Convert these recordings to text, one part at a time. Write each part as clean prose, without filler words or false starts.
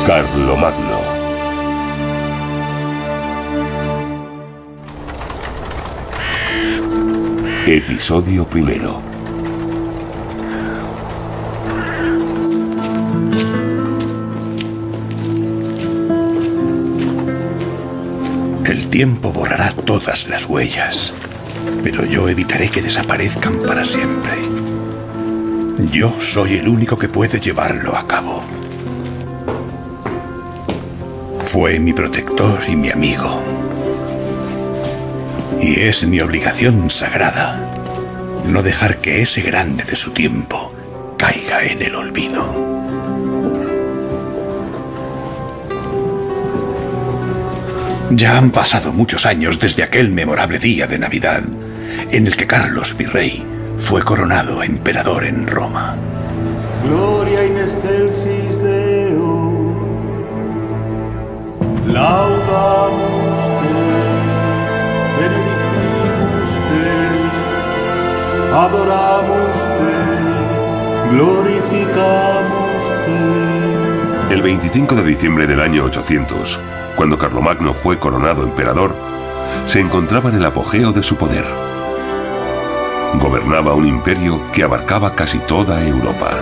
Carlomagno. Episodio primero. El tiempo borrará todas las huellas, pero yo evitaré que desaparezcan para siempre. Yo soy el único que puede llevarlo a cabo. Fue mi protector y mi amigo. Y es mi obligación sagrada no dejar que ese grande de su tiempo caiga en el olvido. Ya han pasado muchos años desde aquel memorable día de Navidad en el que Carlos Virrey fue coronado emperador en Roma. Gloria in excelsis Deo, laudamus Te, benedicimus Te, adoramus Te, glorificamos Te. El 25 de diciembre del año 800, cuando Carlomagno fue coronado emperador, se encontraba en el apogeo de su poder. Gobernaba un imperio que abarcaba casi toda Europa.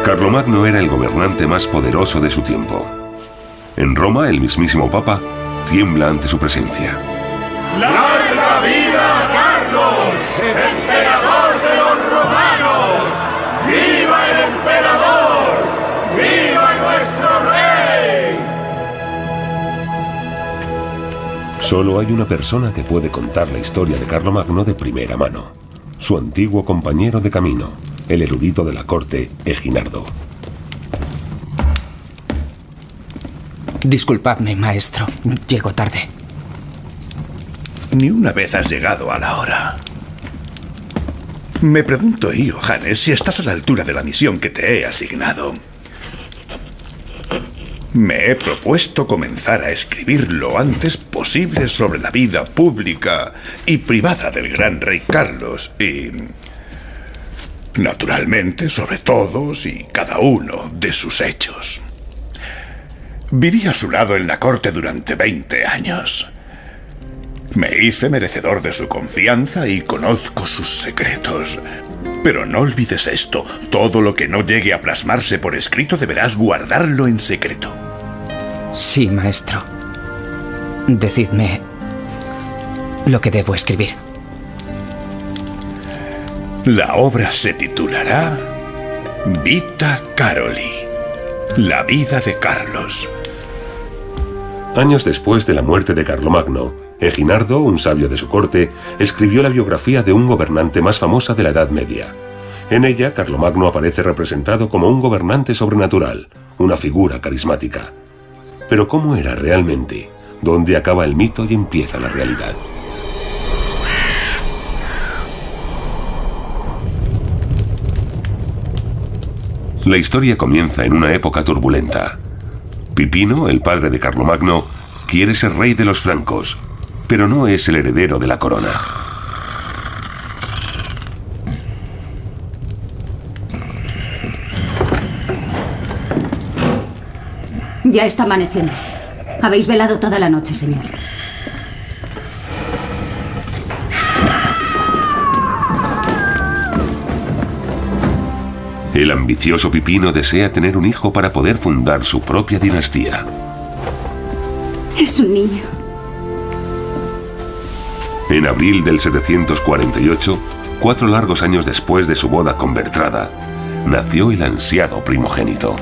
Carlomagno era el gobernante más poderoso de su tiempo. En Roma, el mismísimo Papa tiembla ante su presencia. ¡Larga vida a Carlos, emperador de los romanos! ¡Viva el emperador! ¡Viva nuestro rey! Solo hay una persona que puede contar la historia de Carlomagno de primera mano: su antiguo compañero de camino, el erudito de la corte, Eginardo. Disculpadme, maestro. Llego tarde. Ni una vez has llegado a la hora. Me pregunto, Iohannes, si estás a la altura de la misión que te he asignado. Me he propuesto comenzar a escribir lo antes posible sobre la vida pública y privada del gran rey Carlos y, naturalmente, sobre todos y cada uno de sus hechos. Viví a su lado en la corte durante 20 años. Me hice merecedor de su confianza y conozco sus secretos. Pero no olvides esto: todo lo que no llegue a plasmarse por escrito deberás guardarlo en secreto. Sí, maestro. Decidme lo que debo escribir. La obra se titulará Vita Caroli, la vida de Carlos. Años después de la muerte de Carlomagno, Eginardo, un sabio de su corte, escribió la biografía de un gobernante más famosa de la Edad Media. En ella, Carlomagno aparece representado como un gobernante sobrenatural, una figura carismática. Pero ¿cómo era realmente? ¿Dónde acaba el mito y empieza la realidad? La historia comienza en una época turbulenta. Pipino, el padre de Carlomagno, quiere ser rey de los francos, pero no es el heredero de la corona. Ya está amaneciendo. Habéis velado toda la noche, señor. El ambicioso Pipino desea tener un hijo para poder fundar su propia dinastía. Es un niño. En abril del 748, 4 largos años después de su boda con Bertrada, nació el ansiado primogénito.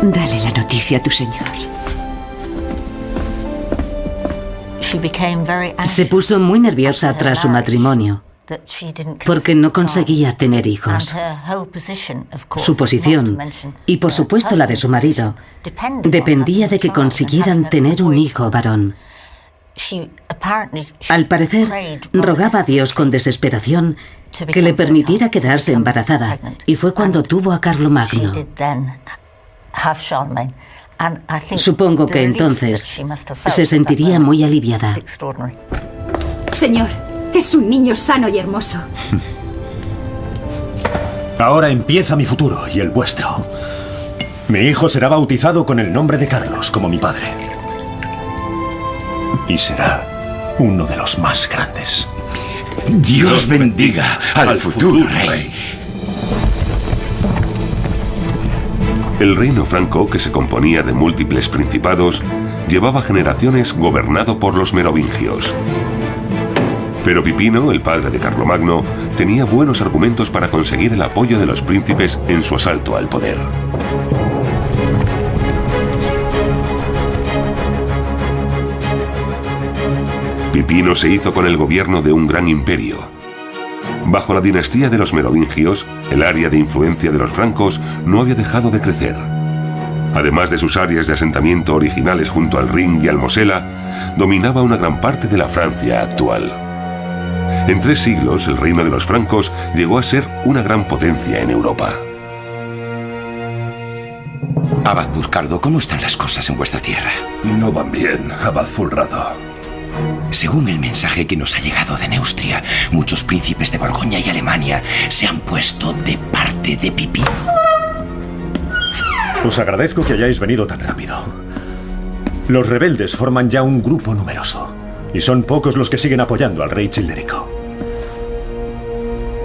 Dale la noticia a tu señor. Se puso muy nerviosa tras su matrimonio, porque no conseguía tener hijos. Su posición, y por supuesto la de su marido, dependía de que consiguieran tener un hijo varón. Al parecer, rogaba a Dios con desesperación que le permitiera quedarse embarazada, y fue cuando tuvo a Carlomagno. Supongo que entonces se sentiría muy aliviada. Señor, es un niño sano y hermoso. Ahora empieza mi futuro y el vuestro. Mi hijo será bautizado con el nombre de Carlos, como mi padre. Y será uno de los más grandes. Dios bendiga al futuro rey. El reino franco, que se componía de múltiples principados, llevaba generaciones gobernado por los merovingios. Pero Pipino, el padre de Carlomagno, tenía buenos argumentos para conseguir el apoyo de los príncipes en su asalto al poder. Pipino se hizo con el gobierno de un gran imperio. Bajo la dinastía de los merovingios, el área de influencia de los francos no había dejado de crecer. Además de sus áreas de asentamiento originales junto al Rin y al Mosela, dominaba una gran parte de la Francia actual. En 3 siglos, el reino de los francos llegó a ser una gran potencia en Europa. Abad Burcardo, ¿cómo están las cosas en vuestra tierra? No van bien, Abad Fulrado. Según el mensaje que nos ha llegado de Neustria, muchos príncipes de Borgoña y Alemania se han puesto de parte de Pipino. Os agradezco que hayáis venido tan rápido. Los rebeldes forman ya un grupo numeroso, y son pocos los que siguen apoyando al rey Childerico.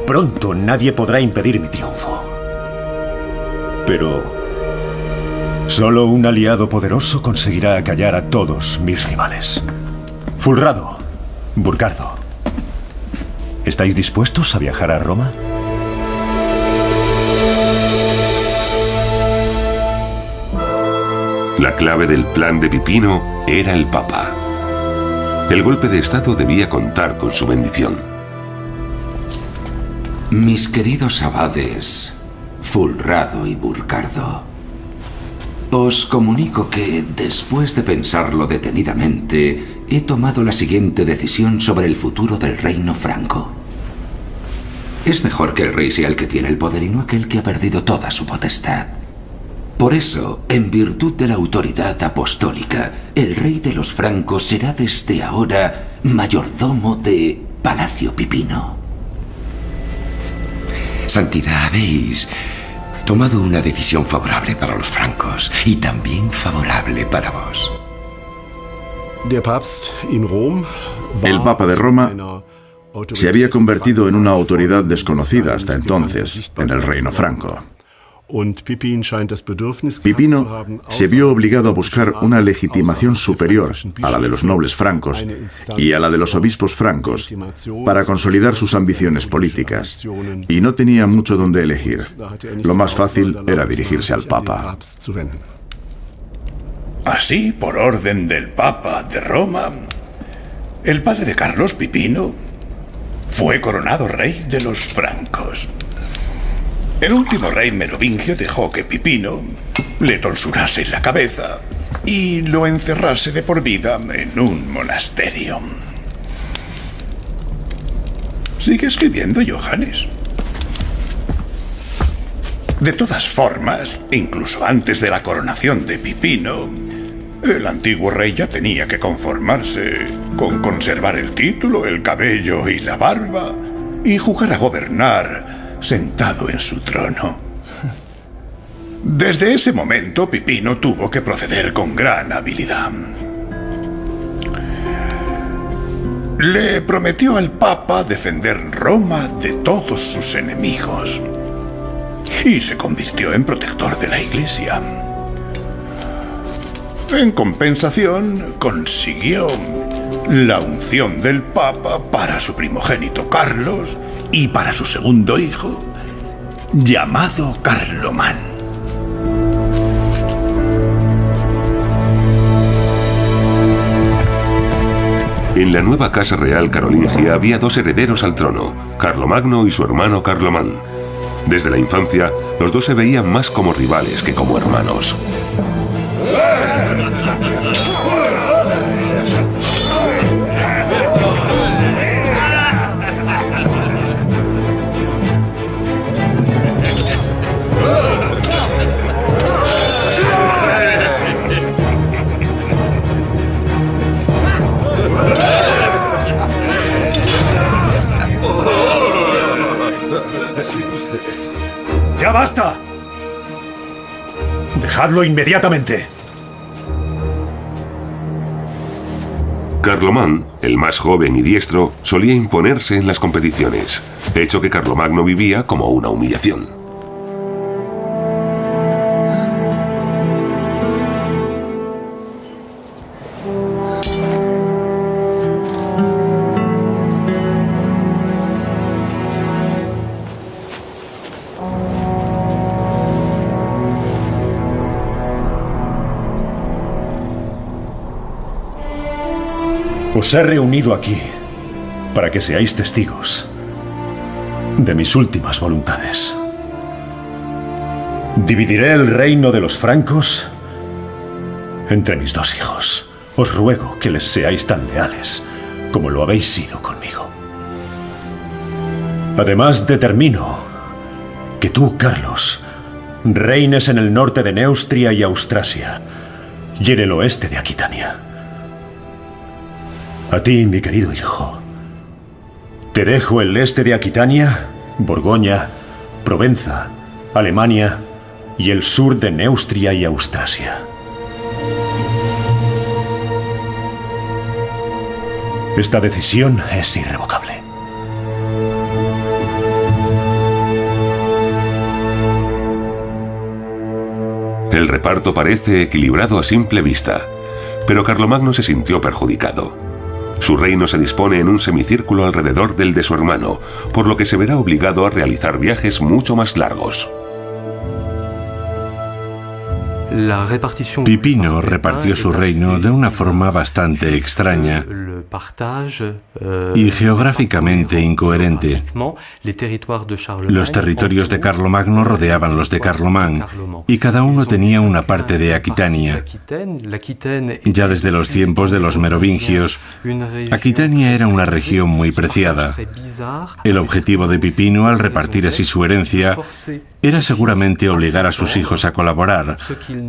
Pronto nadie podrá impedir mi triunfo. Pero solo un aliado poderoso conseguirá acallar a todos mis rivales. Fulrado, Burcardo, ¿estáis dispuestos a viajar a Roma? La clave del plan de Pipino era el Papa. El golpe de estado debía contar con su bendición. Mis queridos abades, Fulrado y Burcardo, os comunico que, después de pensarlo detenidamente, he tomado la siguiente decisión sobre el futuro del reino franco. Es mejor que el rey sea el que tiene el poder y no aquel que ha perdido toda su potestad. Por eso, en virtud de la autoridad apostólica, el rey de los francos será desde ahora mayordomo de Palacio Pipino. Santidad, habéis tomado una decisión favorable para los francos y también favorable para vos. El Papa de Roma se había convertido en una autoridad desconocida hasta entonces en el reino franco. Pipino se vio obligado a buscar una legitimación superior a la de los nobles francos y a la de los obispos francos para consolidar sus ambiciones políticas, y no tenía mucho donde elegir. Lo más fácil era dirigirse al Papa. Así, por orden del Papa de Roma, el padre de Carlos, Pipino, fue coronado rey de los francos. El último rey merovingio dejó que Pipino le tonsurase la cabeza y lo encerrase de por vida en un monasterio. Sigue escribiendo, Johannes. De todas formas, incluso antes de la coronación de Pipino, el antiguo rey ya tenía que conformarse con conservar el título, el cabello y la barba y jugar a gobernar sentado en su trono. Desde ese momento, Pipino tuvo que proceder con gran habilidad. Le prometió al Papa defender Roma de todos sus enemigos y se convirtió en protector de la Iglesia. En compensación, consiguió la unción del Papa para su primogénito Carlos y para su segundo hijo, llamado Carlomán. En la nueva casa real carolingia había 2 herederos al trono, Carlomagno y su hermano Carlomán. Desde la infancia, los dos se veían más como rivales que como hermanos. basta! ¡Dejadlo inmediatamente! Carlomán, el más joven y diestro, solía imponerse en las competiciones, hecho que Carlomagno vivía como una humillación. Os he reunido aquí para que seáis testigos de mis últimas voluntades. Dividiré el reino de los francos entre mis dos hijos. Os ruego que les seáis tan leales como lo habéis sido conmigo. Además, determino que tú, Carlos, reines en el norte de Neustria y Austrasia y en el oeste de Aquitania. A ti, mi querido hijo, te dejo el este de Aquitania, Borgoña, Provenza, Alemania y el sur de Neustria y Austrasia. Esta decisión es irrevocable. El reparto parece equilibrado a simple vista, pero Carlomagno se sintió perjudicado. Su reino se dispone en un semicírculo alrededor del de su hermano, por lo que se verá obligado a realizar viajes mucho más largos. Pipino repartió su reino de una forma bastante extraña y geográficamente incoherente. Los territorios de Carlomagno rodeaban los de Carlomán y cada uno tenía una parte de Aquitania. Ya desde los tiempos de los merovingios, Aquitania era una región muy preciada. El objetivo de Pipino al repartir así su herencia era seguramente obligar a sus hijos a colaborar,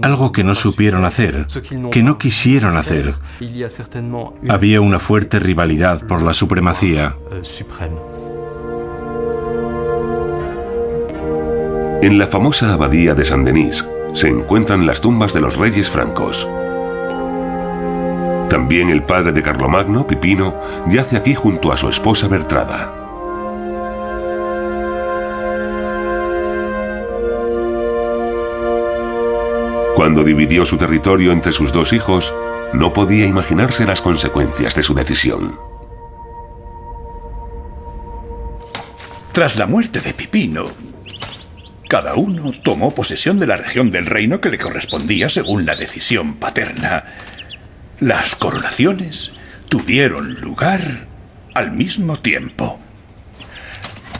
algo que no supieron hacer, que no quisieron hacer. Había una fuerte rivalidad por la supremacía. En la famosa abadía de Saint-Denis se encuentran las tumbas de los reyes francos. También el padre de Carlomagno, Pipino, yace aquí junto a su esposa Bertrada. Cuando dividió su territorio entre sus dos hijos, no podía imaginarse las consecuencias de su decisión. Tras la muerte de Pipino, cada uno tomó posesión de la región del reino que le correspondía según la decisión paterna. Las coronaciones tuvieron lugar al mismo tiempo.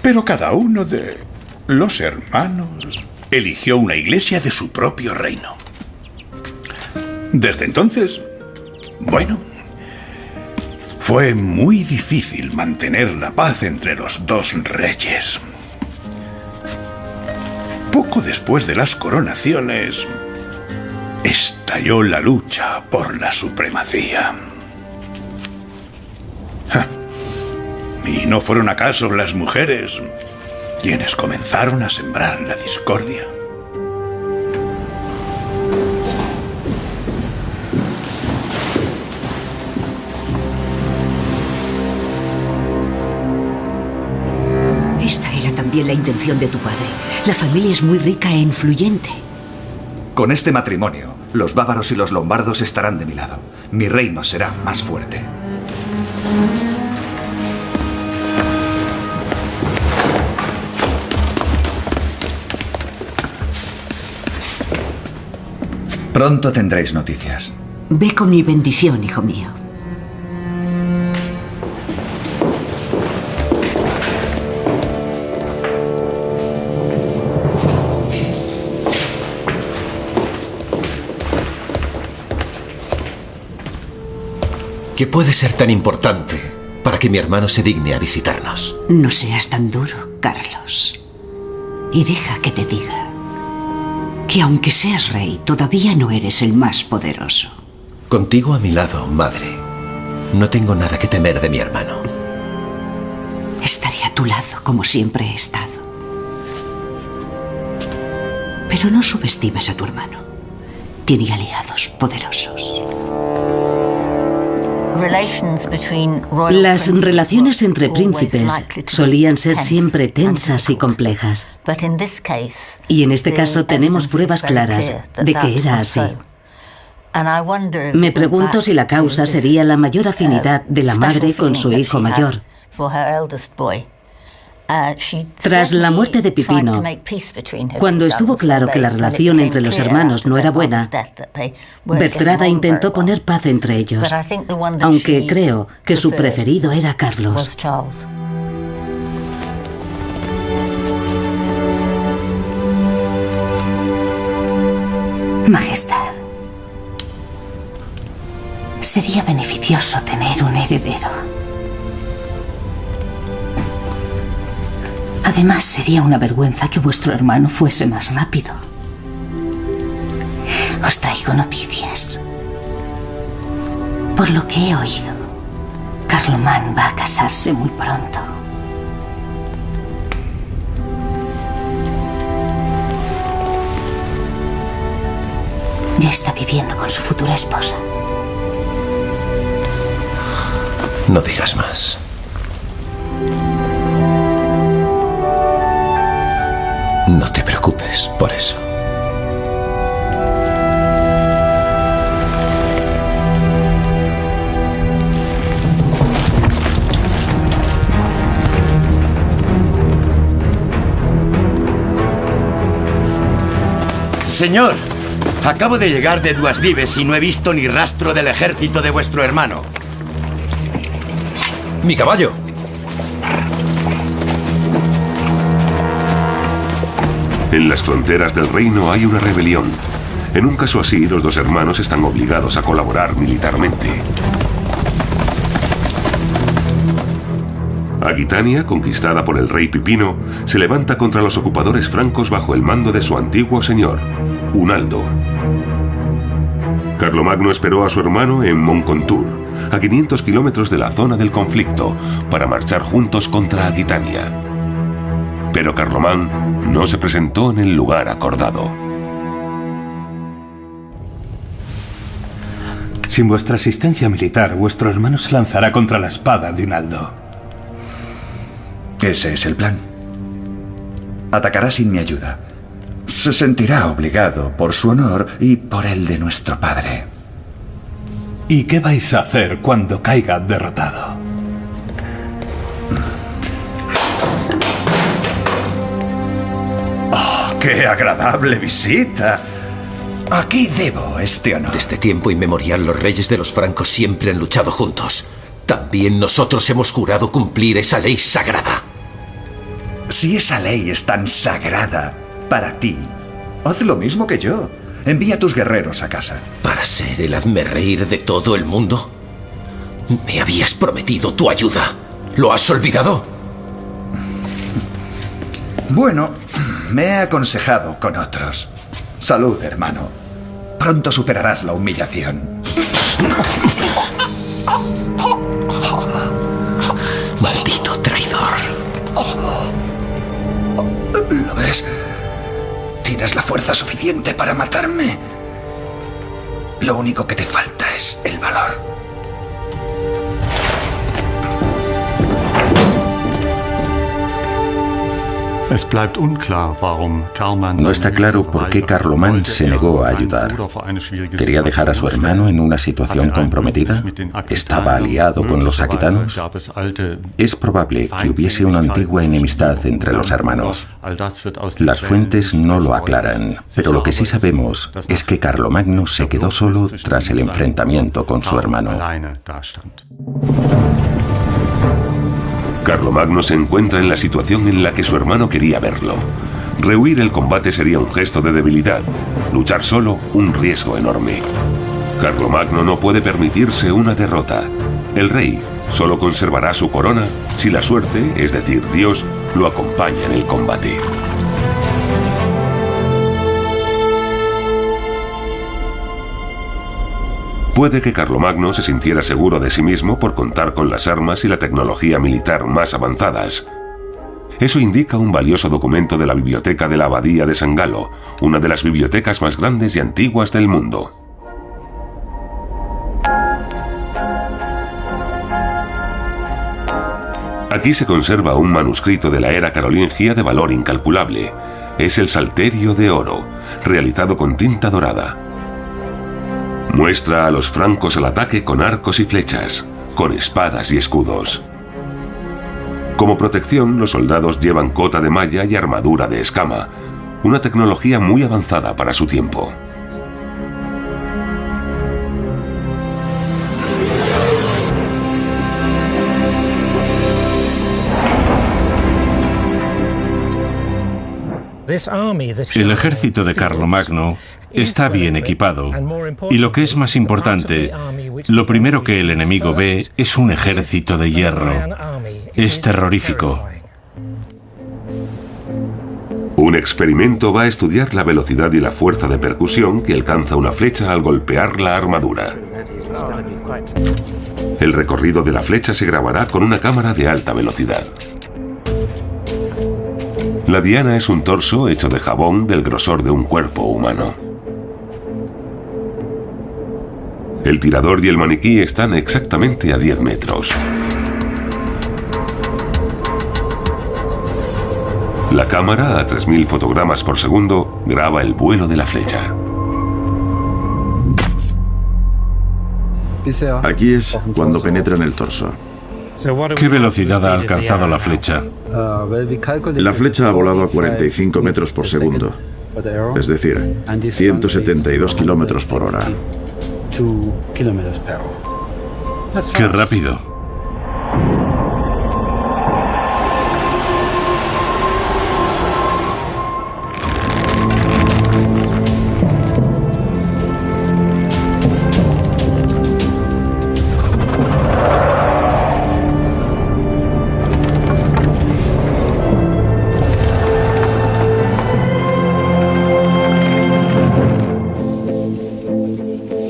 Pero cada uno de los hermanos eligió una iglesia de su propio reino. Desde entonces, bueno, fue muy difícil mantener la paz entre los dos reyes. Poco después de las coronaciones, estalló la lucha por la supremacía. ¿Y no fueron acaso las mujeres quienes comenzaron a sembrar la discordia? Esta era también la intención de tu padre. La familia es muy rica e influyente. Con este matrimonio, los bávaros y los lombardos estarán de mi lado. Mi reino será más fuerte. Pronto tendréis noticias. Ve con mi bendición, hijo mío. ¿Qué puede ser tan importante para que mi hermano se digne a visitarnos? No seas tan duro, Carlos. Y deja que te diga que aunque seas rey, todavía no eres el más poderoso. Contigo a mi lado, madre, no tengo nada que temer de mi hermano. Estaré a tu lado como siempre he estado. Pero no subestimes a tu hermano. Tiene aliados poderosos. Las relaciones entre príncipes solían ser siempre tensas y complejas. Y en este caso tenemos pruebas claras de que era así. Me pregunto si la causa sería la mayor afinidad de la madre con su hijo mayor. Tras la muerte de Pipino, cuando estuvo claro que la relación entre los hermanos no era buena, Bertrada intentó poner paz entre ellos, aunque creo que su preferido era Carlos. Majestad, sería beneficioso tener un heredero. Además, sería una vergüenza que vuestro hermano fuese más rápido. Os traigo noticias. Por lo que he oído, Carloman va a casarse muy pronto. Ya está viviendo con su futura esposa. No digas más. No te preocupes por eso. Señor, acabo de llegar de Duasdives y no he visto ni rastro del ejército de vuestro hermano. ¡Mi caballo! En las fronteras del reino hay una rebelión. En un caso así, los dos hermanos están obligados a colaborar militarmente. Aquitania, conquistada por el rey Pipino, se levanta contra los ocupadores francos bajo el mando de su antiguo señor, Unaldo. Carlomagno esperó a su hermano en Moncontour, a 500 kilómetros de la zona del conflicto, para marchar juntos contra Aquitania. Pero Carlomán no se presentó en el lugar acordado. Sin vuestra asistencia militar, vuestro hermano se lanzará contra la espada de Unaldo. Ese es el plan. Atacará sin mi ayuda. Se sentirá obligado por su honor y por el de nuestro padre. ¿Y qué vais a hacer cuando caiga derrotado? ¡Qué agradable visita! Aquí debo este honor. Desde tiempo inmemorial los reyes de los francos siempre han luchado juntos. También nosotros hemos jurado cumplir esa ley sagrada. Si esa ley es tan sagrada para ti, haz lo mismo que yo. Envía a tus guerreros a casa. ¿Para ser el hazmerreír de todo el mundo? Me habías prometido tu ayuda. ¿Lo has olvidado? Bueno, me he aconsejado con otros. Salud, hermano. Pronto superarás la humillación. Maldito traidor. ¿Lo ves? ¿Tienes la fuerza suficiente para matarme? Lo único que te falta es el valor. No está claro por qué Carlomán se negó a ayudar. ¿Quería dejar a su hermano en una situación comprometida? ¿Estaba aliado con los aquitanos? Es probable que hubiese una antigua enemistad entre los hermanos. Las fuentes no lo aclaran, pero lo que sí sabemos es que Carlomagno se quedó solo tras el enfrentamiento con su hermano. Carlomagno se encuentra en la situación en la que su hermano quería verlo. Rehuir el combate sería un gesto de debilidad. Luchar solo, un riesgo enorme. Carlomagno no puede permitirse una derrota. El rey solo conservará su corona si la suerte, es decir, Dios, lo acompaña en el combate. Puede que Carlomagno se sintiera seguro de sí mismo por contar con las armas y la tecnología militar más avanzadas. Eso indica un valioso documento de la biblioteca de la Abadía de San Galo, una de las bibliotecas más grandes y antiguas del mundo. Aquí se conserva un manuscrito de la era carolingia de valor incalculable. Es el Salterio de Oro, realizado con tinta dorada. Muestra a los francos al ataque con arcos y flechas, con espadas y escudos. Como protección, los soldados llevan cota de malla y armadura de escama, una tecnología muy avanzada para su tiempo. El ejército de Carlomagno está bien equipado y lo que es más importante, lo primero que el enemigo ve es un ejército de hierro. Es terrorífico. Un experimento va a estudiar la velocidad y la fuerza de percusión que alcanza una flecha al golpear la armadura. El recorrido de la flecha se grabará con una cámara de alta velocidad. La diana es un torso hecho de jabón del grosor de un cuerpo humano. El tirador y el maniquí están exactamente a 10 metros. La cámara, a 3000 fotogramas por segundo, graba el vuelo de la flecha. Aquí es cuando penetra en el torso. ¿Qué velocidad ha alcanzado la flecha? La flecha ha volado a 45 metros por segundo, es decir, 172 kilómetros por hora. ¡Qué rápido!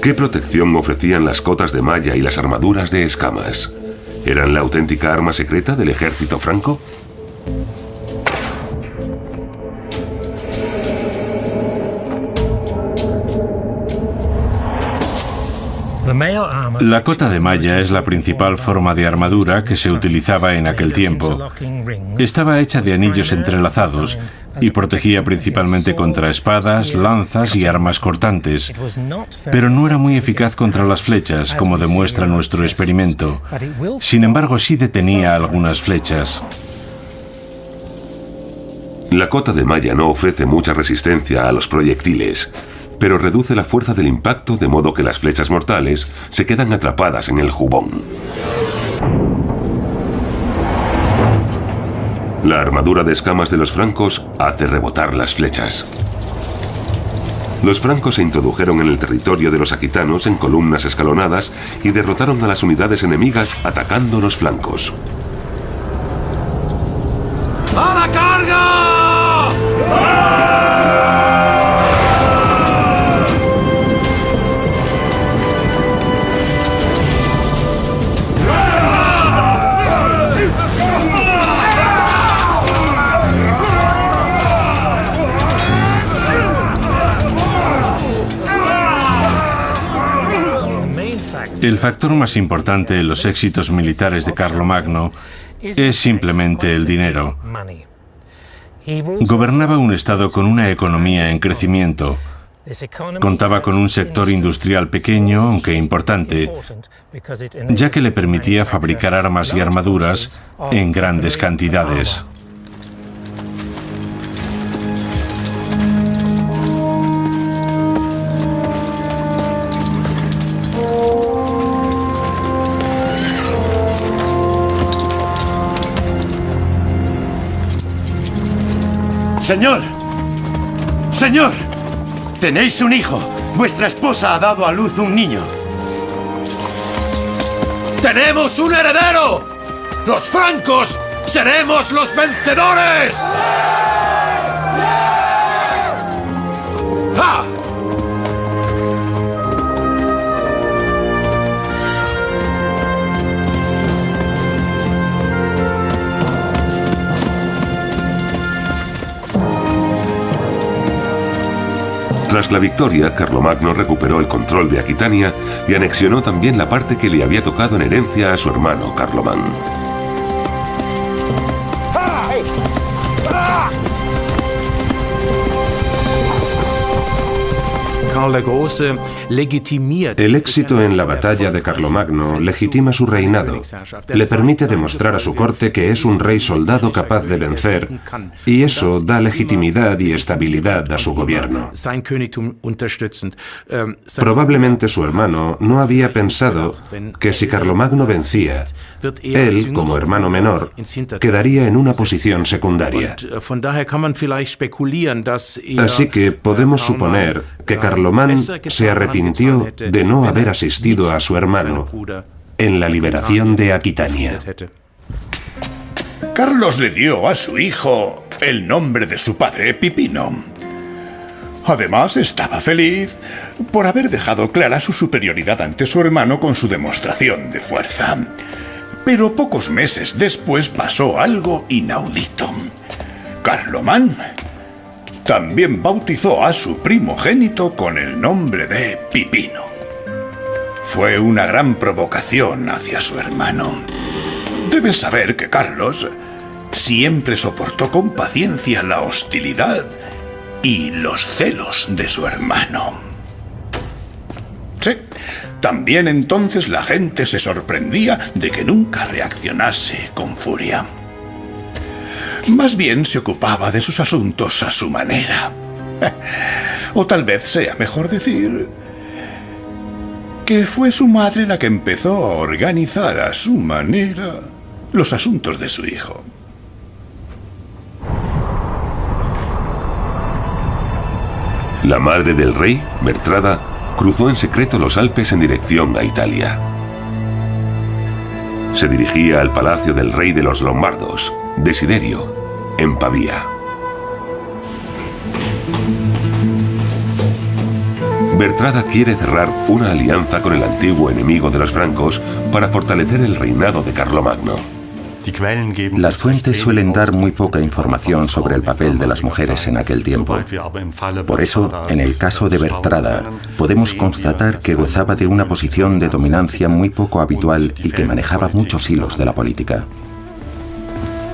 ¿Qué protección ofrecían las cotas de malla y las armaduras de escamas? ¿Eran la auténtica arma secreta del ejército franco? La cota de malla es la principal forma de armadura que se utilizaba en aquel tiempo. Estaba hecha de anillos entrelazados y protegía principalmente contra espadas, lanzas y armas cortantes, pero no era muy eficaz contra las flechas, como demuestra nuestro experimento. Sin embargo, sí detenía algunas flechas. La cota de malla no ofrece mucha resistencia a los proyectiles, pero reduce la fuerza del impacto de modo que las flechas mortales se quedan atrapadas en el jubón. La armadura de escamas de los francos hace rebotar las flechas. Los francos se introdujeron en el territorio de los aquitanos en columnas escalonadas y derrotaron a las unidades enemigas atacando los flancos. ¡A la carga! El factor más importante en los éxitos militares de Carlomagno es simplemente el dinero. Gobernaba un estado con una economía en crecimiento. Contaba con un sector industrial pequeño, aunque importante, ya que le permitía fabricar armas y armaduras en grandes cantidades. ¡Señor! ¡Señor! Tenéis un hijo. Vuestra esposa ha dado a luz un niño. ¡Tenemos un heredero! ¡Los francos seremos los vencedores! ¡Ah! Tras la victoria, Carlomagno recuperó el control de Aquitania y anexionó también la parte que le había tocado en herencia a su hermano Carlomán. El éxito en la batalla de Carlomagno legitima su reinado, le permite demostrar a su corte que es un rey soldado capaz de vencer, y eso da legitimidad y estabilidad a su gobierno. Probablemente su hermano no había pensado que si Carlomagno vencía, él, como hermano menor, quedaría en una posición secundaria. Así que podemos suponer que Carlomán se arrepintió de no haber asistido a su hermano en la liberación de Aquitania. Carlos le dio a su hijo el nombre de su padre, Pipino. Además, estaba feliz por haber dejado clara su superioridad ante su hermano con su demostración de fuerza. Pero pocos meses después pasó algo inaudito. Carlomán también bautizó a su primogénito con el nombre de Pipino. Fue una gran provocación hacia su hermano. Debes saber que Carlos siempre soportó con paciencia la hostilidad y los celos de su hermano. Sí, también entonces la gente se sorprendía de que nunca reaccionase con furia. Más bien se ocupaba de sus asuntos a su manera. O tal vez sea mejor decir que fue su madre la que empezó a organizar a su manera los asuntos de su hijo. La madre del rey, Bertrada, cruzó en secreto los Alpes en dirección a Italia. Se dirigía al palacio del rey de los Lombardos, Desiderio, en Pavía. Bertrada quiere cerrar una alianza con el antiguo enemigo de los francos para fortalecer el reinado de Carlomagno. Las fuentes suelen dar muy poca información sobre el papel de las mujeres en aquel tiempo. Por eso, en el caso de Bertrada, podemos constatar que gozaba de una posición de dominancia muy poco habitual y que manejaba muchos hilos de la política.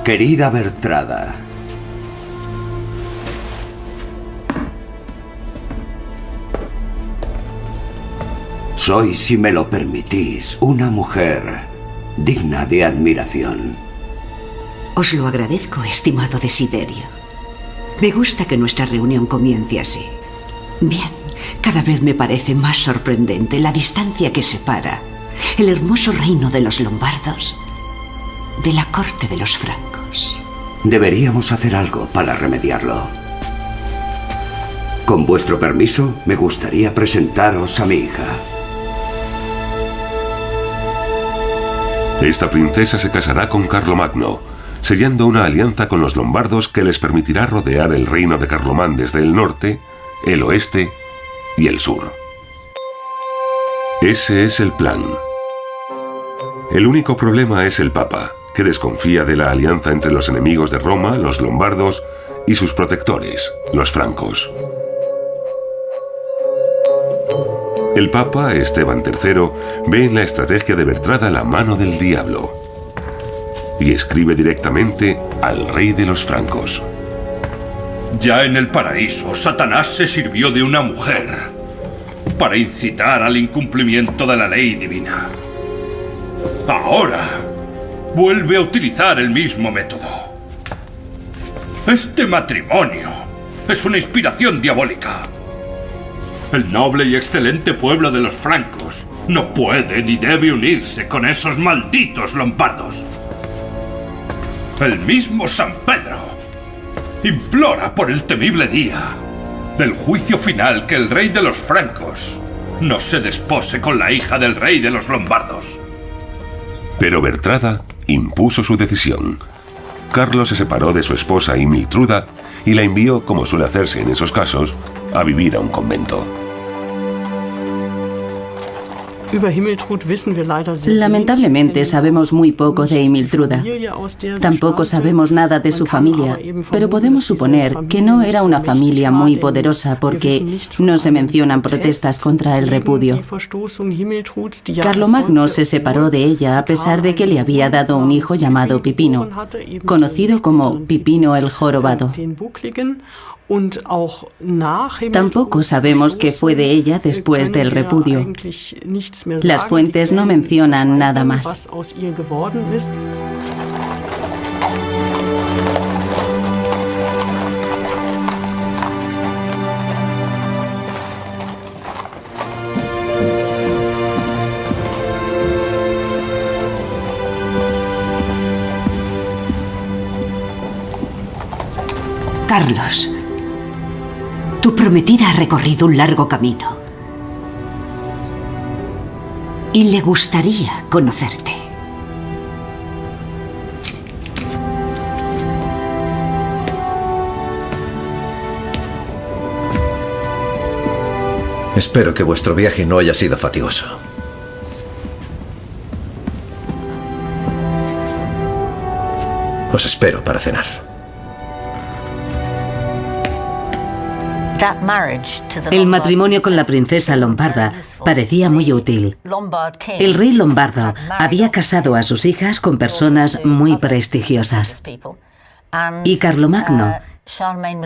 Querida Bertrada, soy, si me lo permitís, una mujer digna de admiración. Os lo agradezco, estimado Desiderio. Me gusta que nuestra reunión comience así. Bien, cada vez me parece más sorprendente la distancia que separa el hermoso reino de los lombardos de la corte de los francos. Deberíamos hacer algo para remediarlo. Con vuestro permiso, me gustaría presentaros a mi hija. Esta princesa se casará con Carlomagno, sellando una alianza con los lombardos que les permitirá rodear el reino de Carlomán desde el norte, el oeste y el sur. Ese es el plan. El único problema es el Papa, que desconfía de la alianza entre los enemigos de Roma, los lombardos, y sus protectores, los francos. El Papa, Esteban III, ve en la estrategia de Bertrada la mano del diablo y escribe directamente al rey de los francos. Ya en el paraíso, Satanás se sirvió de una mujer para incitar al incumplimiento de la ley divina. Ahora vuelve a utilizar el mismo método. Este matrimonio es una inspiración diabólica. El noble y excelente pueblo de los francos no puede ni debe unirse con esos malditos lombardos. El mismo San Pedro implora por el temible día del juicio final que el rey de los francos no se despose con la hija del rey de los lombardos. Pero Bertrada impuso su decisión. Carlos se separó de su esposa Imiltruda y la envió, como suele hacerse en esos casos, a vivir a un convento. Lamentablemente sabemos muy poco de Himiltruda. Tampoco sabemos nada de su familia, pero podemos suponer que no era una familia muy poderosa porque no se mencionan protestas contra el repudio. Carlomagno se separó de ella a pesar de que le había dado un hijo llamado Pipino, conocido como Pipino el Jorobado. Tampoco sabemos qué fue de ella después del repudio. Las fuentes no mencionan nada más. Carlos, tu prometida ha recorrido un largo camino y le gustaría conocerte. Espero que vuestro viaje no haya sido fatigoso. Os espero para cenar. El matrimonio con la princesa lombarda parecía muy útil. El rey lombardo había casado a sus hijas con personas muy prestigiosas. Y Carlomagno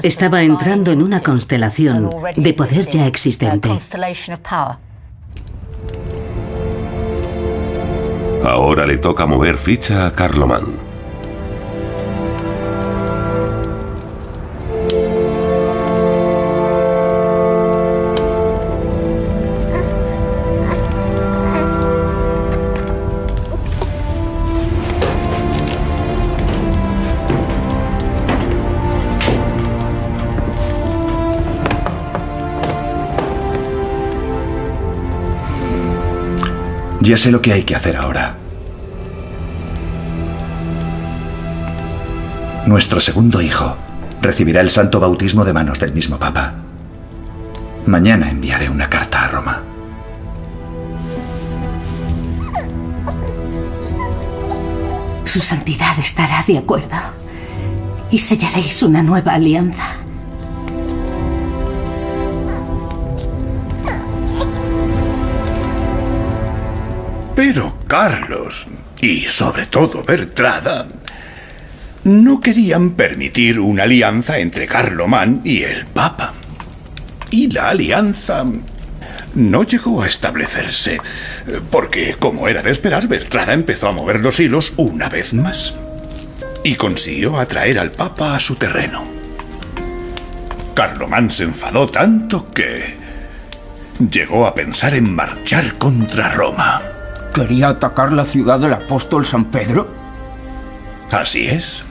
estaba entrando en una constelación de poder ya existente. Ahora le toca mover ficha a Carlomán. Ya sé lo que hay que hacer ahora. Nuestro segundo hijo recibirá el santo bautismo de manos del mismo Papa. Mañana enviaré una carta a Roma. Su santidad estará de acuerdo y sellaréis una nueva alianza. Pero Carlos, y sobre todo Bertrada, no querían permitir una alianza entre Carlomán y el Papa. Y la alianza no llegó a establecerse, porque, como era de esperar, Bertrada empezó a mover los hilos una vez más y consiguió atraer al Papa a su terreno. Carlomán se enfadó tanto que llegó a pensar en marchar contra Roma. ¿Quería atacar la ciudad del apóstol San Pedro? Así es.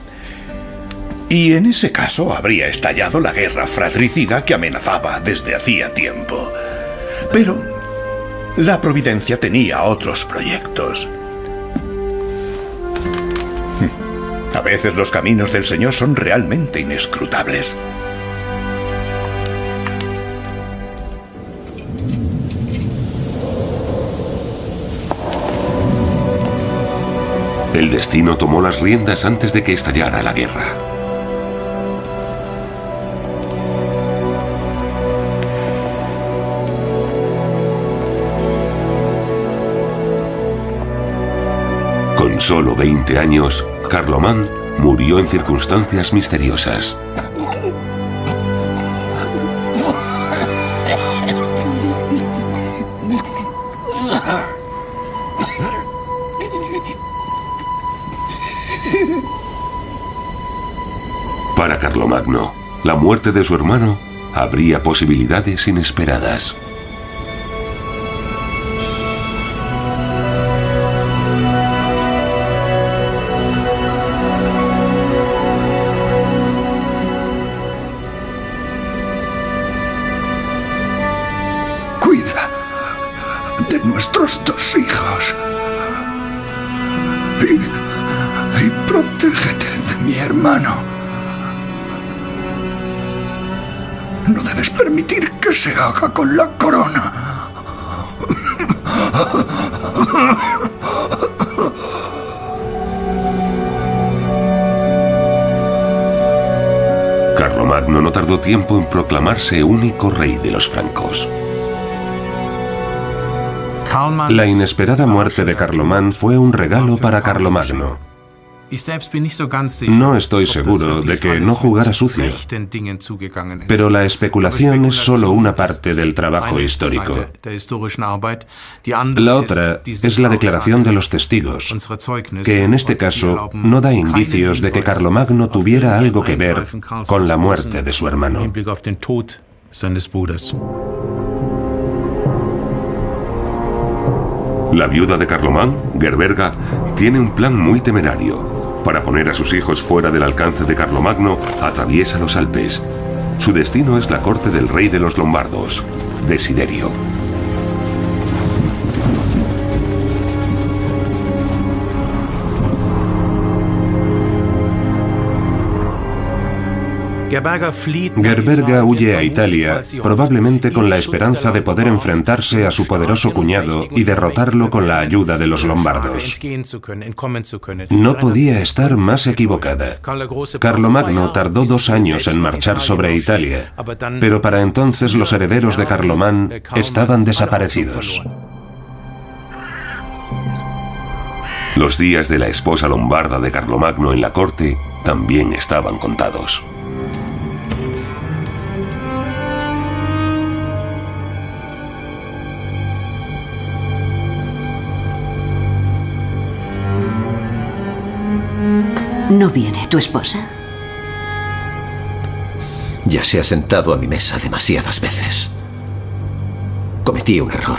Y en ese caso habría estallado la guerra fratricida que amenazaba desde hacía tiempo. Pero la providencia tenía otros proyectos. A veces los caminos del Señor son realmente inescrutables. El destino tomó las riendas antes de que estallara la guerra. Con solo 20 años, Carlomán murió en circunstancias misteriosas. Para Carlomagno, la muerte de su hermano abría posibilidades inesperadas. Cuida de nuestros dos hijos y protégete de mi hermano. No debes permitir que se haga con la corona. Carlomagno no tardó tiempo en proclamarse único rey de los francos. La inesperada muerte de Carlomán fue un regalo para Carlomagno. No estoy seguro de que no jugara sucio, pero la especulación es solo una parte del trabajo histórico. La otra es la declaración de los testigos, que en este caso no da indicios de que Carlomagno tuviera algo que ver con la muerte de su hermano. La viuda de Carlomán, Gerberga, tiene un plan muy temerario. Para poner a sus hijos fuera del alcance de Carlomagno, atraviesa los Alpes. Su destino es la corte del rey de los lombardos, Desiderio. Gerberga huye a Italia, probablemente con la esperanza de poder enfrentarse a su poderoso cuñado y derrotarlo con la ayuda de los lombardos. No podía estar más equivocada. Carlomagno tardó 2 años en marchar sobre Italia, pero para entonces los herederos de Carlomán estaban desaparecidos. Los días de la esposa lombarda de Carlomagno en la corte también estaban contados. ¿No viene tu esposa? Ya se ha sentado a mi mesa demasiadas veces. Cometí un error.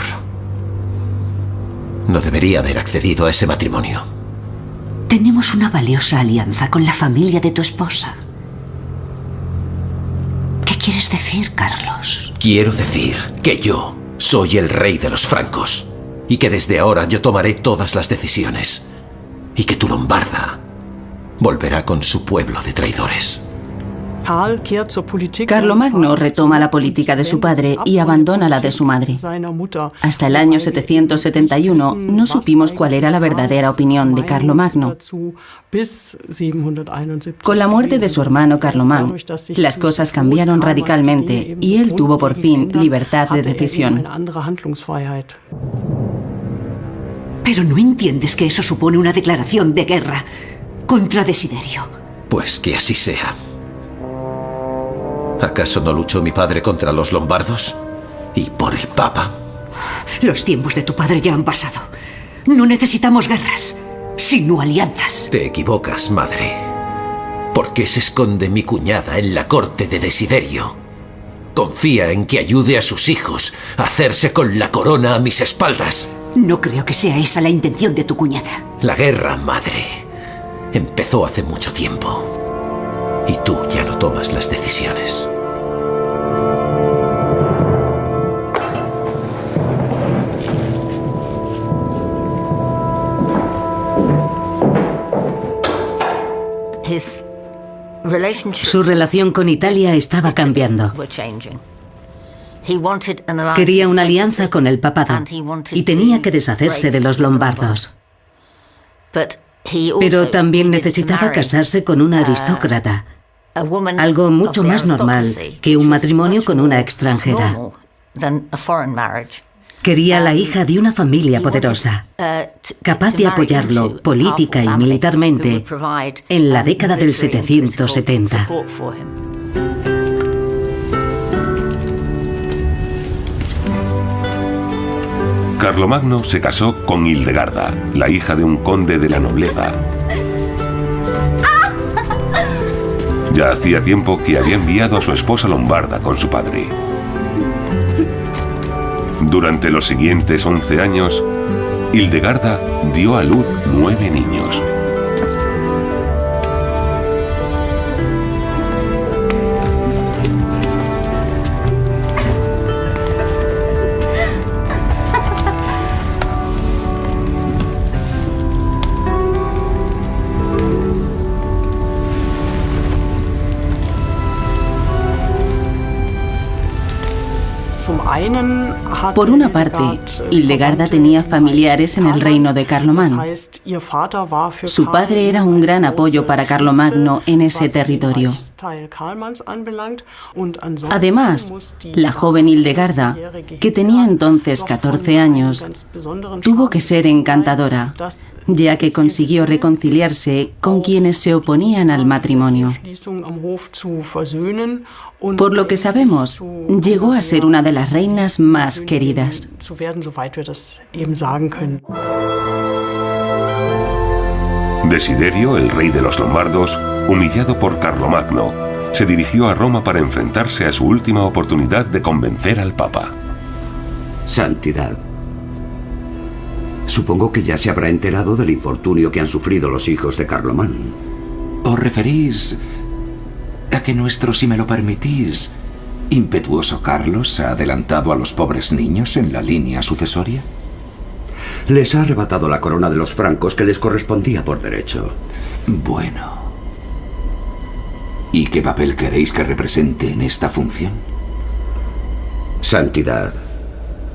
No debería haber accedido a ese matrimonio. Tenemos una valiosa alianza con la familia de tu esposa. ¿Qué quieres decir, Carlos? Quiero decir que yo soy el rey de los francos y que desde ahora yo tomaré todas las decisiones y que tu lombarda volverá con su pueblo de traidores. Carlomagno retoma la política de su padre y abandona la de su madre. Hasta el año 771 no supimos cuál era la verdadera opinión de Carlomagno. Con la muerte de su hermano Carlomán, las cosas cambiaron radicalmente y él tuvo por fin libertad de decisión. Pero no entiendes que eso supone una declaración de guerra contra Desiderio. Pues que así sea. ¿Acaso no luchó mi padre contra los lombardos? ¿Y por el Papa? Los tiempos de tu padre ya han pasado. No necesitamos guerras, sino alianzas. Te equivocas, madre. ¿Por qué se esconde mi cuñada en la corte de Desiderio? Confía en que ayude a sus hijos a hacerse con la corona a mis espaldas. No creo que sea esa la intención de tu cuñada. La guerra, madre, empezó hace mucho tiempo. Y tú ya no tomas las decisiones. Su relación con Italia estaba cambiando. Quería una alianza con el papado y tenía que deshacerse de los lombardos. Pero también necesitaba casarse con una aristócrata, algo mucho más normal que un matrimonio con una extranjera. Quería la hija de una familia poderosa, capaz de apoyarlo política y militarmente en la década del 770. Carlomagno se casó con Hildegarda, la hija de un conde de la nobleza. Ya hacía tiempo que había enviado a su esposa lombarda con su padre. Durante los siguientes 11 años, Hildegarda dio a luz 9 niños. Por una parte, Hildegarda tenía familiares en el reino de Carlomán. Su padre era un gran apoyo para Carlomagno en ese territorio. Además, la joven Hildegarda, que tenía entonces 14 años, tuvo que ser encantadora, ya que consiguió reconciliarse con quienes se oponían al matrimonio. Por lo que sabemos, llegó a ser una de las reinas más queridas. Desiderio, el rey de los lombardos, humillado por Carlomagno, se dirigió a Roma para enfrentarse a su última oportunidad de convencer al Papa. Santidad, supongo que ya se habrá enterado del infortunio que han sufrido los hijos de Carlomán. ¿Os referís a que nuestro, si me lo permitís, impetuoso Carlos ha adelantado a los pobres niños en la línea sucesoria? Les ha arrebatado la corona de los francos que les correspondía por derecho. Bueno. ¿Y qué papel queréis que represente en esta función? Santidad,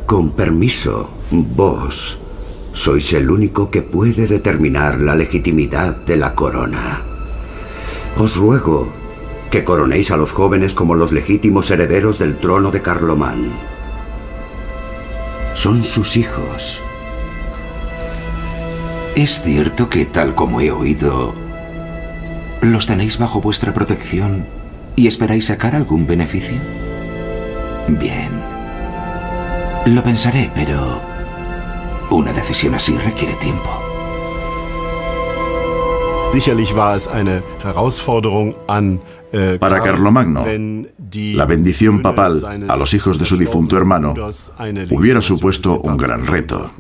con permiso, vos sois el único que puede determinar la legitimidad de la corona. Os ruego que coronéis a los jóvenes como los legítimos herederos del trono de Carlomán. Son sus hijos. ¿Es cierto que, tal como he oído, los tenéis bajo vuestra protección y esperáis sacar algún beneficio? Bien. Lo pensaré, pero una decisión así requiere tiempo. Sicherlich war es eine Herausforderung an Para Carlomagno, la bendición papal a los hijos de su difunto hermano hubiera supuesto un gran reto.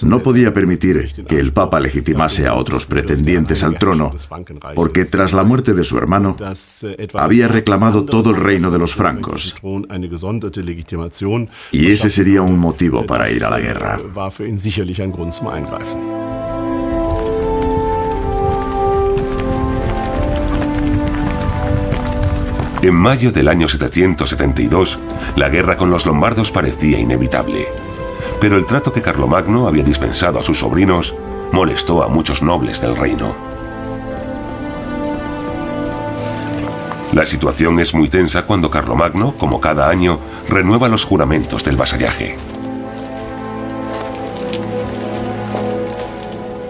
No podía permitir que el Papa legitimase a otros pretendientes al trono, porque tras la muerte de su hermano, había reclamado todo el reino de los francos, y ese sería un motivo para ir a la guerra. En mayo del año 772, la guerra con los lombardos parecía inevitable. Pero el trato que Carlomagno había dispensado a sus sobrinos molestó a muchos nobles del reino. La situación es muy tensa cuando Carlomagno, como cada año, renueva los juramentos del vasallaje.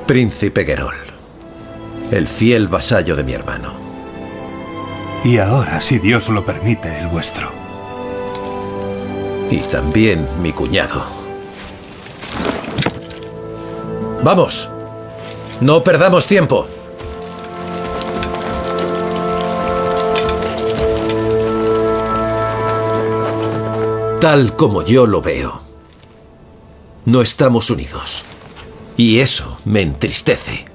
Príncipe Guerol, el fiel vasallo de mi hermano. Y ahora, si Dios lo permite, el vuestro. Y también mi cuñado. ¡Vamos! ¡No perdamos tiempo! Tal como yo lo veo, no estamos unidos. Y eso me entristece.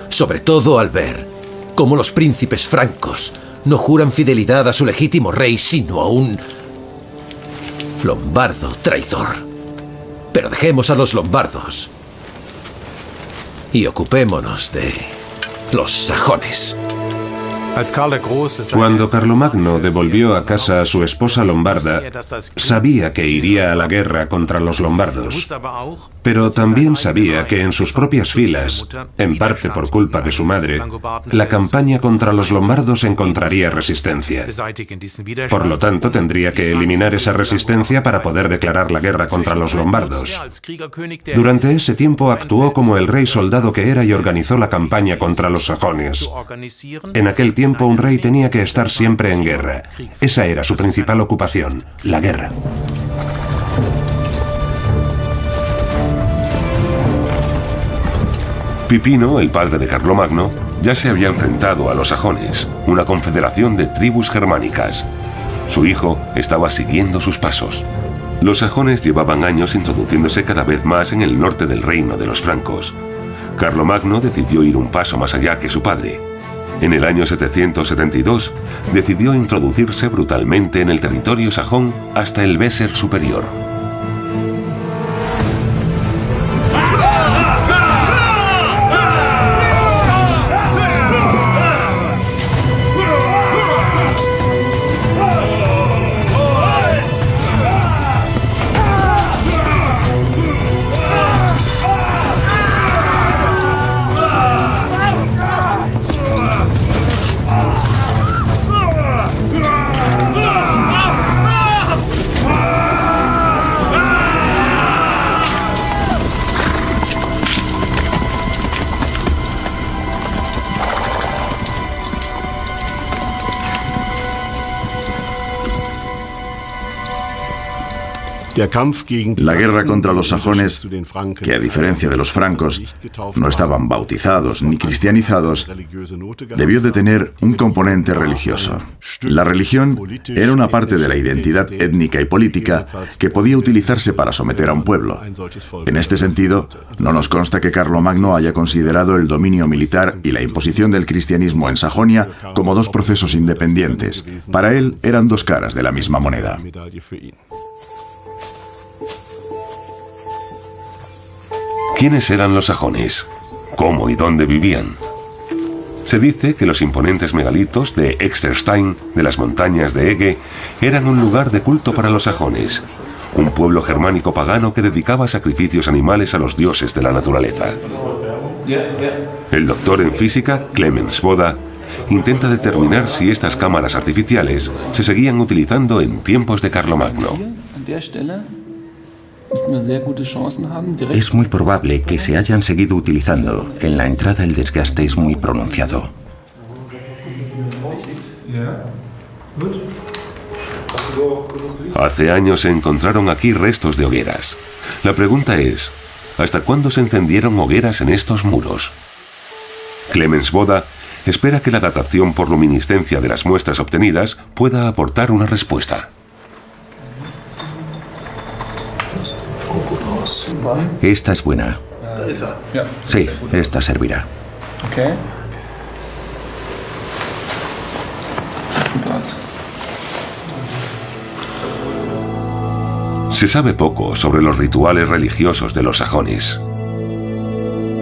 Sobre todo al ver cómo los príncipes francos no juran fidelidad a su legítimo rey, sino a un lombardo traidor. Pero dejemos a los lombardos y ocupémonos de los sajones. Cuando Carlomagno devolvió a casa a su esposa lombarda, sabía que iría a la guerra contra los lombardos, pero también sabía que en sus propias filas, en parte por culpa de su madre, la campaña contra los lombardos encontraría resistencia. Por lo tanto, tendría que eliminar esa resistencia para poder declarar la guerra contra los lombardos. Durante ese tiempo actuó como el rey soldado que era y organizó la campaña contra los sajones. En aquel tiempo un rey tenía que estar siempre en guerra. Esa era su principal ocupación, la guerra. Pipino, el padre de Carlomagno, ya se había enfrentado a los sajones, una confederación de tribus germánicas. Su hijo estaba siguiendo sus pasos. Los sajones llevaban años introduciéndose cada vez más en el norte del reino de los francos. Carlomagno decidió ir un paso más allá que su padre. En el año 772, decidió introducirse brutalmente en el territorio sajón hasta el Weser superior. La guerra contra los sajones, que a diferencia de los francos no estaban bautizados ni cristianizados, debió de tener un componente religioso. La religión era una parte de la identidad étnica y política que podía utilizarse para someter a un pueblo. En este sentido, no nos consta que Carlomagno haya considerado el dominio militar y la imposición del cristianismo en Sajonia como dos procesos independientes. Para él eran dos caras de la misma moneda. ¿Quiénes eran los sajones? ¿Cómo y dónde vivían? Se dice que los imponentes megalitos de Exterstein, de las montañas de Ege, eran un lugar de culto para los sajones, un pueblo germánico pagano que dedicaba sacrificios animales a los dioses de la naturaleza. El doctor en física, Clemens Boda, intenta determinar si estas cámaras artificiales se seguían utilizando en tiempos de Carlomagno. Es muy probable que se hayan seguido utilizando. En la entrada el desgaste es muy pronunciado. Hace años se encontraron aquí restos de hogueras. La pregunta es, ¿hasta cuándo se encendieron hogueras en estos muros? Clemens Boda espera que la datación por luminiscencia de las muestras obtenidas pueda aportar una respuesta. Esta es buena. Sí, esta servirá. Se sabe poco sobre los rituales religiosos de los sajones.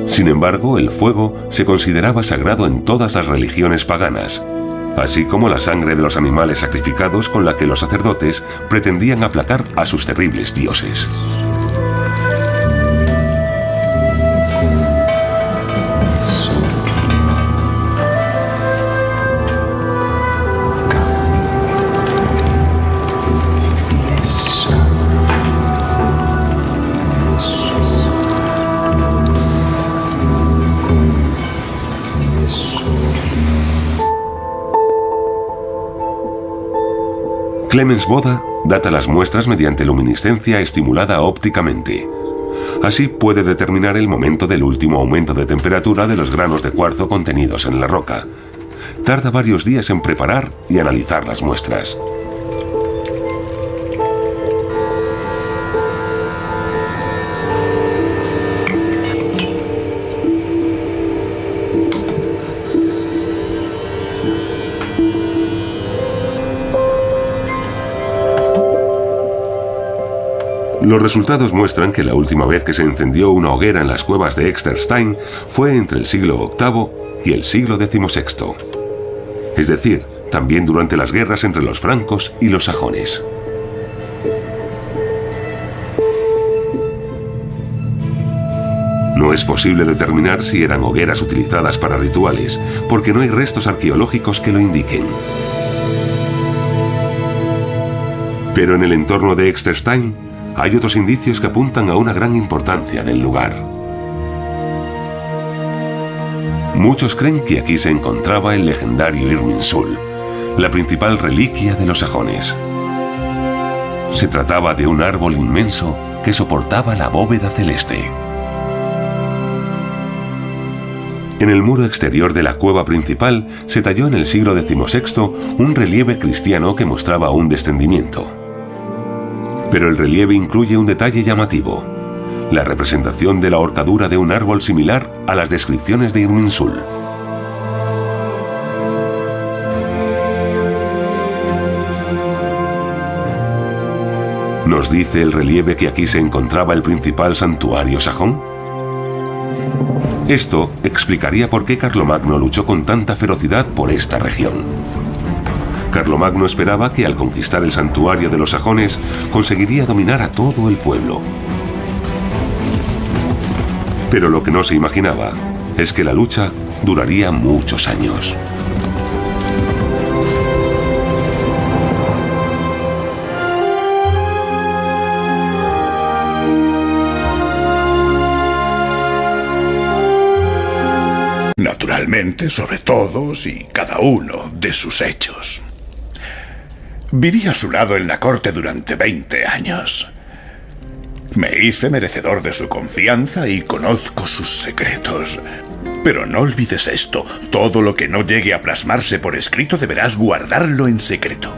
Sin embargo, el fuego se consideraba sagrado en todas las religiones paganas, así como la sangre de los animales sacrificados con la que los sacerdotes pretendían aplacar a sus terribles dioses. Clemens Boda data las muestras mediante luminiscencia estimulada ópticamente. Así puede determinar el momento del último aumento de temperatura de los granos de cuarzo contenidos en la roca. Tarda varios días en preparar y analizar las muestras. Los resultados muestran que la última vez que se encendió una hoguera en las cuevas de Exterstein fue entre el siglo VIII y el siglo XVI. Es decir, también durante las guerras entre los francos y los sajones. No es posible determinar si eran hogueras utilizadas para rituales, porque no hay restos arqueológicos que lo indiquen. Pero en el entorno de Exterstein hay otros indicios que apuntan a una gran importancia del lugar. Muchos creen que aquí se encontraba el legendario Irminsul, la principal reliquia de los sajones. Se trataba de un árbol inmenso que soportaba la bóveda celeste. En el muro exterior de la cueva principal se talló en el siglo XVI un relieve cristiano que mostraba un descendimiento. Pero el relieve incluye un detalle llamativo: la representación de la horcadura de un árbol similar a las descripciones de Irminsul. ¿Nos dice el relieve que aquí se encontraba el principal santuario sajón? Esto explicaría por qué Carlomagno luchó con tanta ferocidad por esta región. Carlomagno esperaba que al conquistar el santuario de los sajones conseguiría dominar a todo el pueblo. Pero lo que no se imaginaba es que la lucha duraría muchos años. Naturalmente, sobre todos y cada uno de sus hechos. Viví a su lado en la corte durante 20 años. Me hice merecedor de su confianza y conozco sus secretos. Pero no olvides esto, todo lo que no llegue a plasmarse por escrito deberás guardarlo en secreto.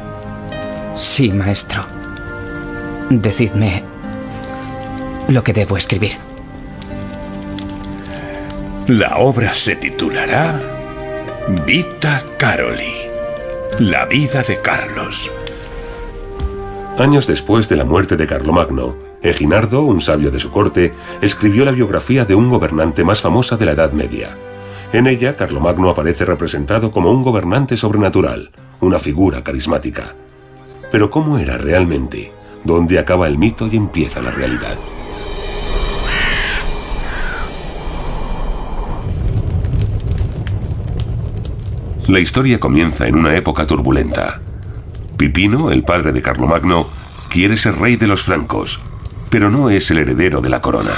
Sí, maestro. Decidme lo que debo escribir. La obra se titulará Vita Caroli, la vida de Carlos. Años después de la muerte de Carlomagno, Eginardo, un sabio de su corte, escribió la biografía de un gobernante más famosa de la Edad Media. En ella, Carlomagno aparece representado como un gobernante sobrenatural, una figura carismática. Pero ¿cómo era realmente? ¿Dónde acaba el mito y empieza la realidad? La historia comienza en una época turbulenta. Pipino, el padre de Carlomagno, quiere ser rey de los francos, pero no es el heredero de la corona.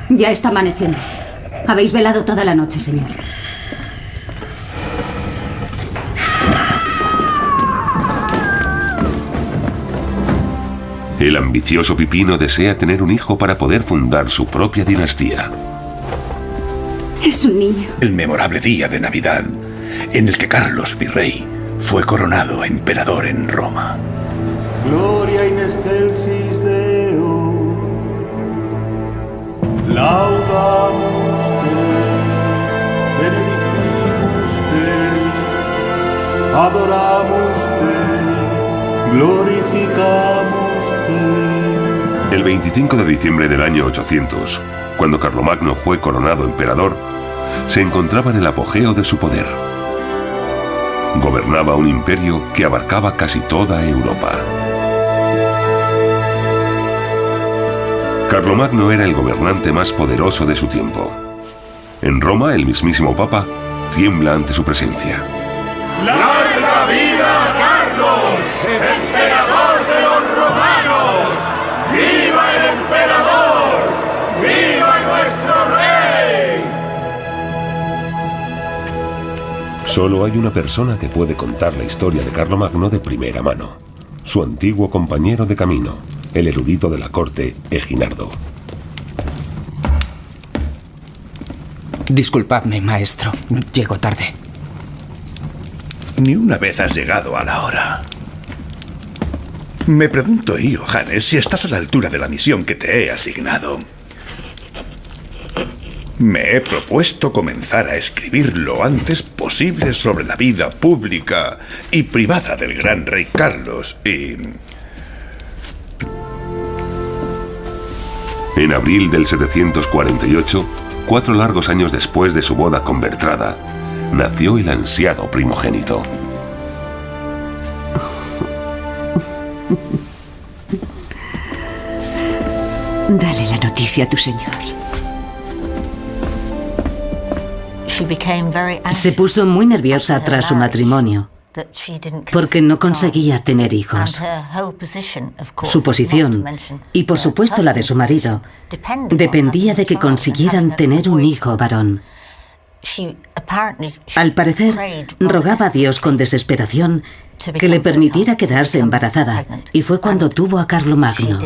Ya está amaneciendo. Habéis velado toda la noche, señor. El ambicioso Pipino desea tener un hijo para poder fundar su propia dinastía. Es un niño. El memorable día de Navidad, en el que Carlos, virrey, fue coronado emperador en Roma. Gloria in excelsis Deo, laudamus Te, benedicimus Te, adoramus Te, glorificamos Te. El 25 de diciembre del año 800, cuando Carlomagno fue coronado emperador, se encontraba en el apogeo de su poder. Gobernaba un imperio que abarcaba casi toda Europa. Carlomagno era el gobernante más poderoso de su tiempo. En Roma, el mismísimo Papa tiembla ante su presencia. ¡Larga vida a Carlos, emperador de los romanos! ¡Viva el emperador! ¡Viva nuestro rey! Solo hay una persona que puede contar la historia de Carlomagno de primera mano. Su antiguo compañero de camino, el erudito de la corte, Eginardo. Disculpadme, maestro. Llego tarde. Ni una vez has llegado a la hora. Me pregunto, Johannes, si estás a la altura de la misión que te he asignado. Me he propuesto comenzar a escribir lo antes posible sobre la vida pública y privada del gran rey Carlos y... En abril del 748, 4 largos años después de su boda con Bertrada, nació el ansiado primogénito. Dale la noticia a tu señor. Se puso muy nerviosa tras su matrimonio, porque no conseguía tener hijos. Su posición, y por supuesto la de su marido, dependía de que consiguieran tener un hijo varón. Al parecer, rogaba a Dios con desesperación que le permitiera quedarse embarazada, y fue cuando tuvo a Carlomagno.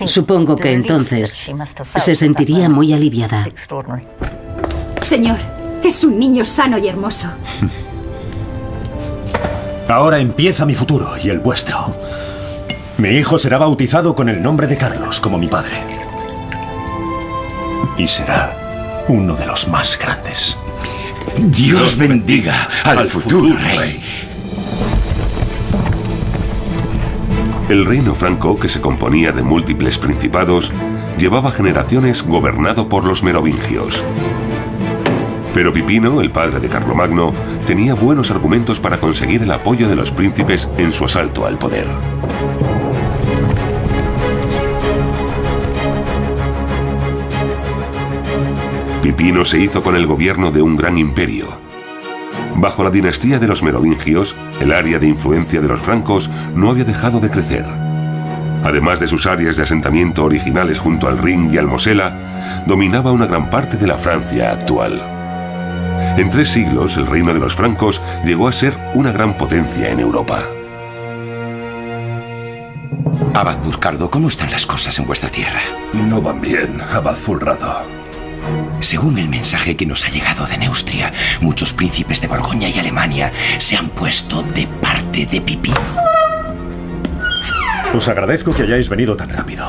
Supongo que entonces se sentiría muy aliviada. Señor, es un niño sano y hermoso. Ahora empieza mi futuro y el vuestro. Mi hijo será bautizado con el nombre de Carlos, como mi padre. Y será uno de los más grandes. Dios bendiga al futuro rey. El reino franco, que se componía de múltiples principados, llevaba generaciones gobernado por los merovingios. Pero Pipino, el padre de Carlomagno, tenía buenos argumentos para conseguir el apoyo de los príncipes en su asalto al poder. Pipino se hizo con el gobierno de un gran imperio. Bajo la dinastía de los merovingios, el área de influencia de los francos no había dejado de crecer. Además de sus áreas de asentamiento originales junto al Rin y al Mosela, dominaba una gran parte de la Francia actual. En 3 siglos, el reino de los francos llegó a ser una gran potencia en Europa. Abad Burcardo, ¿cómo están las cosas en vuestra tierra? No van bien, Abad Fulrado. Según el mensaje que nos ha llegado de Neustria, muchos príncipes de Borgoña y Alemania se han puesto de parte de Pipino. Os agradezco que hayáis venido tan rápido.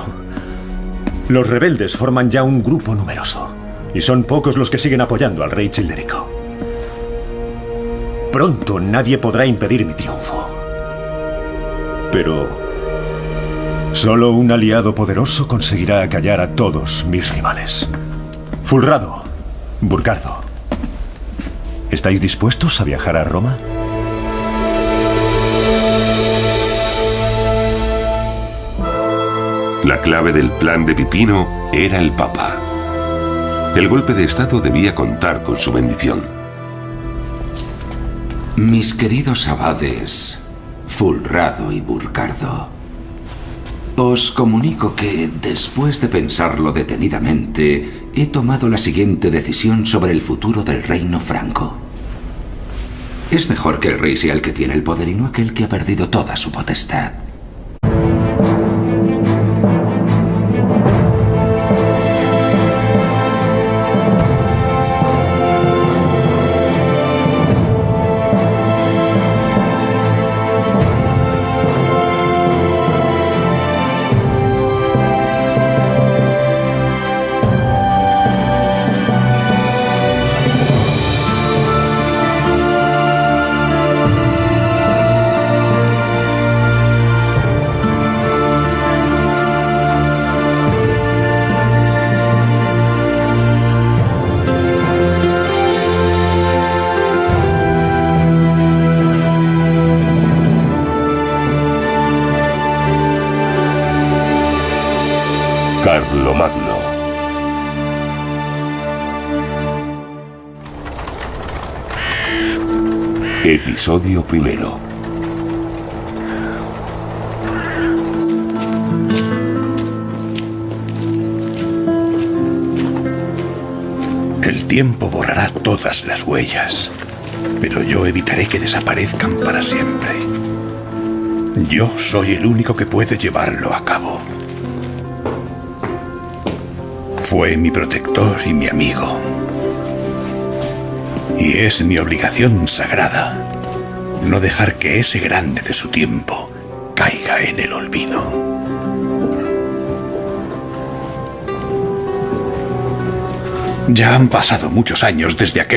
Los rebeldes forman ya un grupo numeroso, y son pocos los que siguen apoyando al rey Childerico. Pronto nadie podrá impedir mi triunfo. Pero solo un aliado poderoso conseguirá acallar a todos mis rivales. Fulrado, Burcardo, ¿estáis dispuestos a viajar a Roma? La clave del plan de Pipino era el Papa. El golpe de Estado debía contar con su bendición. Mis queridos abades, Fulrado y Burcardo, os comunico que, después de pensarlo detenidamente, he tomado la siguiente decisión sobre el futuro del reino franco. Es mejor que el rey sea el que tiene el poder y no aquel que ha perdido toda su potestad. Carlomagno. Episodio primero. El tiempo borrará todas las huellas, pero yo evitaré que desaparezcan para siempre. Yo soy el único que puede llevarlo a cabo. Fue mi protector y mi amigo. Y es mi obligación sagrada no dejar que ese grande de su tiempo caiga en el olvido. Ya han pasado muchos años desde aquel